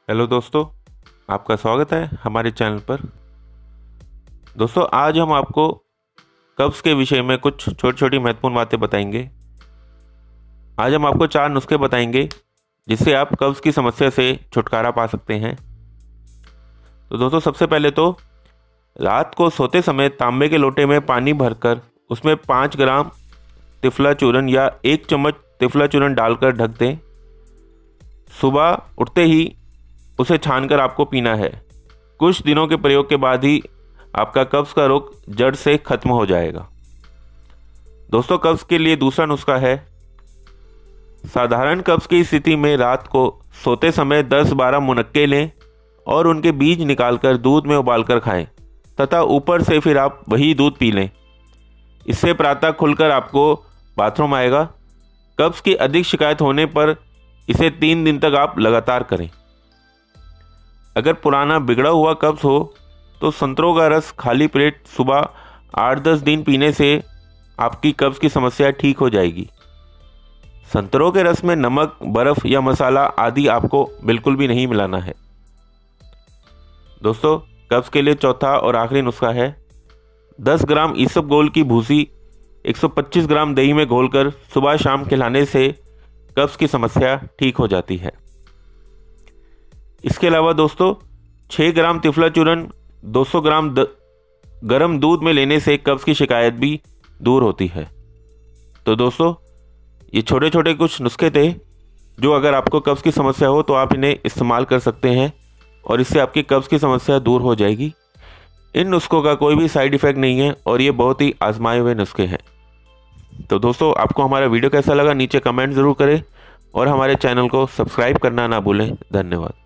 Hello दोस्तों, आपका स्वागत है हमारे चैनल पर। दोस्तों, आज हम आपको कब्ज़ के विषय में कुछ छोटी छोटी महत्वपूर्ण बातें बताएंगे। आज हम आपको 4 नुस्खे बताएंगे जिससे आप कब्ज़ की समस्या से छुटकारा पा सकते हैं। तो दोस्तों, सबसे पहले तो रात को सोते समय तांबे के लोटे में पानी भरकर उसमें 5 ग्राम तिफला चूर्ण या 1 चम्मच तिफला चूर्ण डालकर ढक दें। सुबह उठते ही उसे छानकर आपको पीना है। कुछ दिनों के प्रयोग के बाद ही आपका कब्ज़ का रोग जड़ से खत्म हो जाएगा। दोस्तों, कब्ज़ के लिए दूसरा नुस्खा है। साधारण कब्ज़ की स्थिति में रात को सोते समय 10-12 मुनक्के लें और उनके बीज निकालकर दूध में उबालकर खाएं तथा ऊपर से फिर आप वही दूध पी लें। इससे प्रातः खुलकर आपको बाथरूम आएगा। कब्ज़ की अधिक शिकायत होने पर इसे 3 दिन तक आप लगातार करें। अगर पुराना बिगड़ा हुआ कब्ज़ हो तो संतरों का रस खाली पेट सुबह 8-10 दिन पीने से आपकी कब्ज़ की समस्या ठीक हो जाएगी। संतरों के रस में नमक, बर्फ़ या मसाला आदि आपको बिल्कुल भी नहीं मिलाना है। दोस्तों, कब्ज़ के लिए चौथा और आखिरी नुस्खा है। 10 ग्राम इसबगोल की भूसी 125 ग्राम दही में घोलकर सुबह शाम खिलाने से कब्ज़ की समस्या ठीक हो जाती है। इसके अलावा दोस्तों, 6 ग्राम तिफला चूर्ण 200 ग्राम गर्म दूध में लेने से कब्ज़ की शिकायत भी दूर होती है। तो दोस्तों, ये छोटे छोटे कुछ नुस्खे थे जो अगर आपको कब्ज़ की समस्या हो तो आप इन्हें इस्तेमाल कर सकते हैं और इससे आपकी कब्ज़ की समस्या दूर हो जाएगी। इन नुस्खों का कोई भी साइड इफ़ेक्ट नहीं है और ये बहुत ही आजमाए हुए नुस्खे हैं। तो दोस्तों, आपको हमारा वीडियो कैसा लगा नीचे कमेंट ज़रूर करें और हमारे चैनल को सब्सक्राइब करना ना भूलें। धन्यवाद।